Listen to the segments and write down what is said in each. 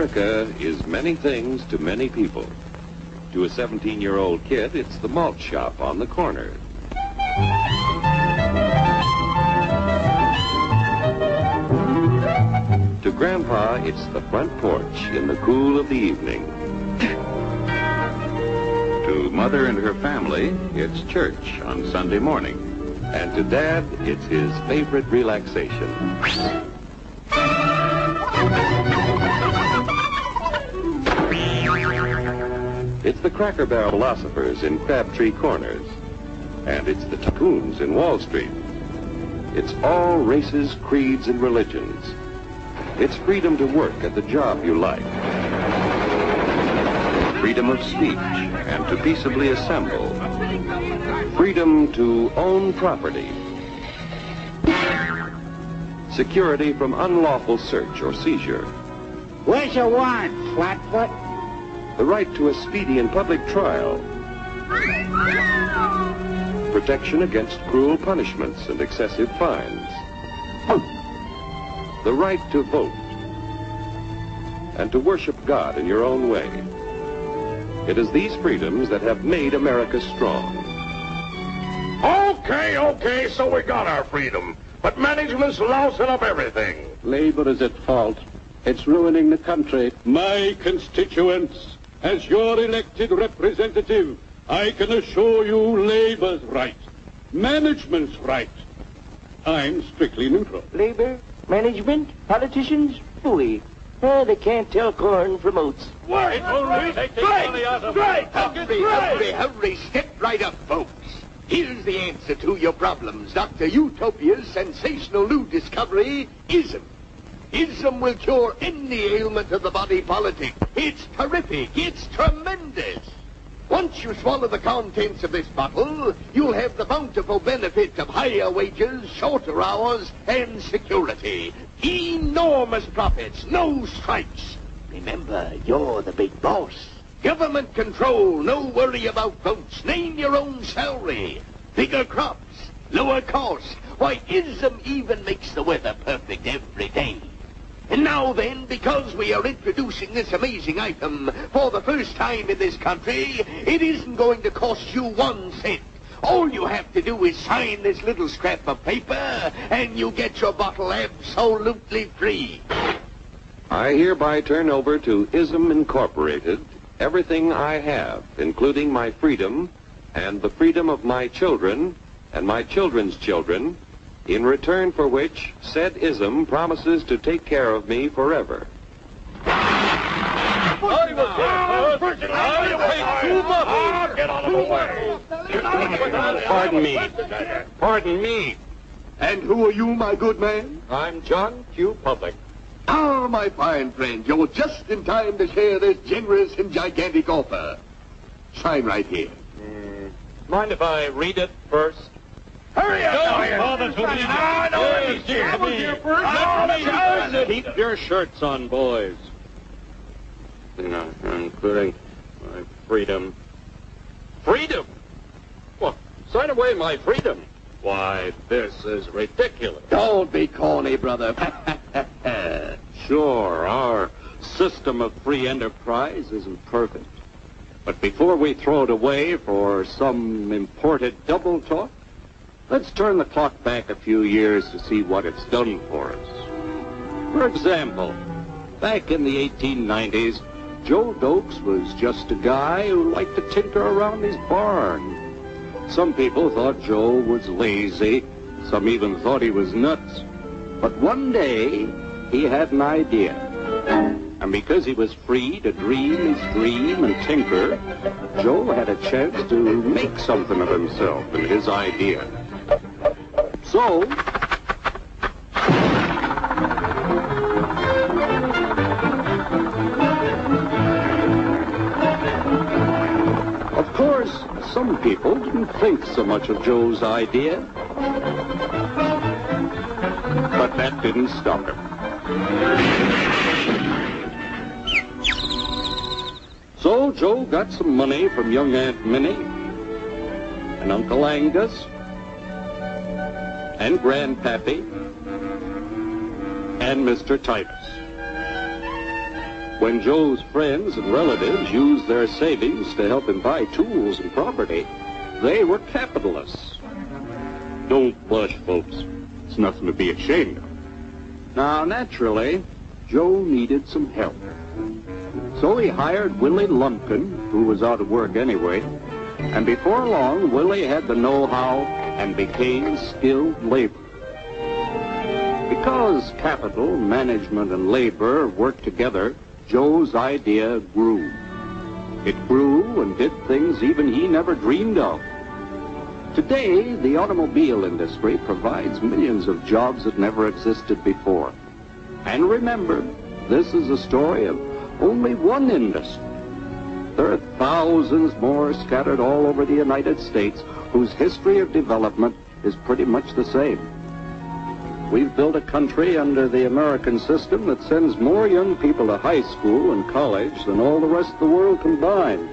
America is many things to many people. To a 17-year-old kid, it's the malt shop on the corner. To Grandpa, it's the front porch in the cool of the evening. To Mother and her family, it's church on Sunday morning. And to Dad, it's his favorite relaxation. It's the Cracker Barrel philosophers in Crabtree Corners. And it's the tycoons in Wall Street. It's all races, creeds, and religions. It's freedom to work at the job you like. Freedom of speech and to peaceably assemble. Freedom to own property. Security from unlawful search or seizure. Where's your warrant, Flatfoot? The right to a speedy and public trial. Protection against cruel punishments and excessive fines. The right to vote. And to worship God in your own way. It is these freedoms that have made America strong. Okay, so we got our freedom. But management's lousing up everything. Labor is at fault. It's ruining the country. My constituents, as your elected representative, I can assure you Labor's right. Management's right. I'm strictly neutral. Labor, management, politicians, phooey. They can't tell corn from oats. Wait! Hurry, step right up, folks. Here's the answer to your problems. Dr. Utopia's sensational new discovery, ism. Ism will cure any ailment of the body politic. It's terrific. It's tremendous. Once you swallow the contents of this bottle, you'll have the bountiful benefit of higher wages, shorter hours, and security. Enormous profits, no strikes. Remember, you're the big boss. Government control, no worry about votes. Name your own salary. Bigger crops, lower costs. Why, ism even makes the weather perfect every day. And now then, because we are introducing this amazing item for the first time in this country, it isn't going to cost you 1 cent. All you have to do is sign this little scrap of paper, and you get your bottle absolutely free. I hereby turn over to Ism Incorporated everything I have, including my freedom and the freedom of my children and my children's children, in return for which said ism promises to take care of me forever. Pardon me. And who are you, my good man? I'm John Q. Public. Ah, my fine friend, you're just in time to share this generous and gigantic offer. Sign right here. Mind if I read it first? Hurry up! Keep your shirts on, boys. Including my freedom. Freedom? Well, sign away my freedom. Why, this is ridiculous. Don't be corny, brother. Sure, our system of free enterprise isn't perfect. But before we throw it away for some imported double talk, let's turn the clock back a few years to see what it's done for us. For example, back in the 1890s, Joe Dokes was just a guy who liked to tinker around his barn. Some people thought Joe was lazy. Some even thought he was nuts. But one day, he had an idea. And because he was free to dream his dream and tinker, Joe had a chance to make something of himself and his idea. So, of course, some people didn't think so much of Joe's idea. But that didn't stop him. So Joe got some money from young Aunt Minnie and Uncle Angus and Grandpappy and Mr. Titus. When Joe's friends and relatives used their savings to help him buy tools and property, they were capitalists. Don't blush, folks. It's nothing to be ashamed of. Now, naturally, Joe needed some help. So he hired Willie Lumpkin, who was out of work anyway, and before long, Willie had the know-how and became skilled labor. Because capital, management, and labor worked together, Joe's idea grew. It grew and did things even he never dreamed of. Today, the automobile industry provides millions of jobs that never existed before. And remember, this is a story of only one industry. There are thousands more scattered all over the United States whose history of development is pretty much the same. We've built a country under the American system that sends more young people to high school and college than all the rest of the world combined.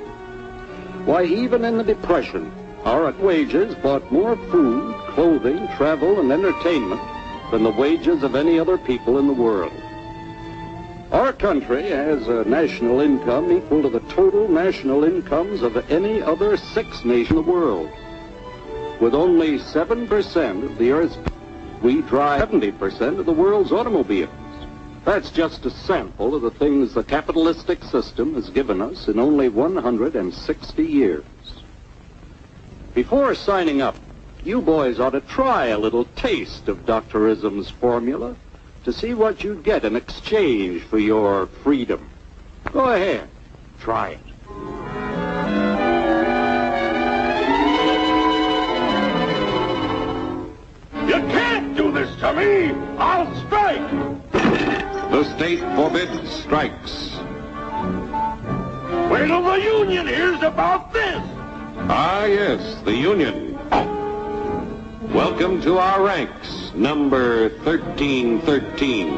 Why, even in the Depression, our wages bought more food, clothing, travel, and entertainment than the wages of any other people in the world. Our country has a national income equal to the total national incomes of any other 6 nations in the world. With only 7% of the Earth's we drive 70% of the world's automobiles. That's just a sample of the things the capitalistic system has given us in only 160 years. Before signing up, you boys ought to try a little taste of Dr. Ism's formula to see what you'd get in exchange for your freedom. Go ahead, try it. You can't do this to me! I'll strike! The state forbids strikes. Wait till the union hears about this! Ah, yes, the union. Welcome to our ranks, number 1313.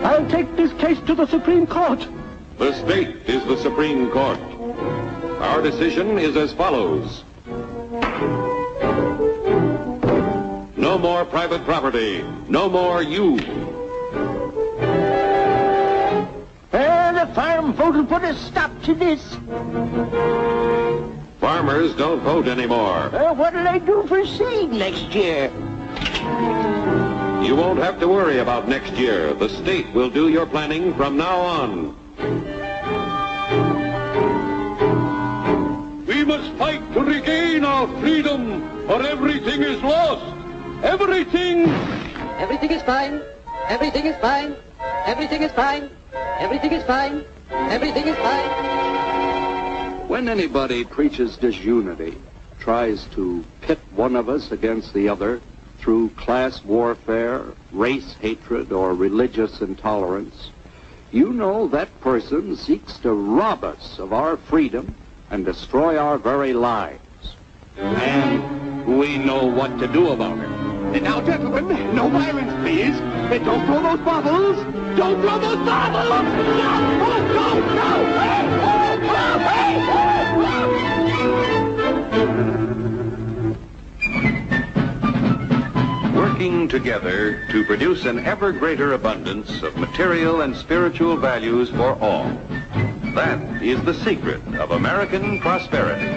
I'll take this case to the Supreme Court. The state is the Supreme Court. Our decision is as follows. No more private property. No more you. The farm vote will put a stop to this. Farmers don't vote anymore. What'll they do for seed next year? You won't have to worry about next year. The state will do your planning from now on. We must fight to regain our freedom, or everything is lost. Everything! Everything is fine. Everything is fine. Everything is fine. Everything is fine. Everything is fine. When anybody preaches disunity, tries to pit one of us against the other through class warfare, race hatred, or religious intolerance, you know that person seeks to rob us of our freedom and destroy our very lives. And we know what to do about it. And now, gentlemen, no violence, please. And don't throw those bottles. Don't throw those bottles! No! Working together to produce an ever greater abundance of material and spiritual values for all. That is the secret of American prosperity.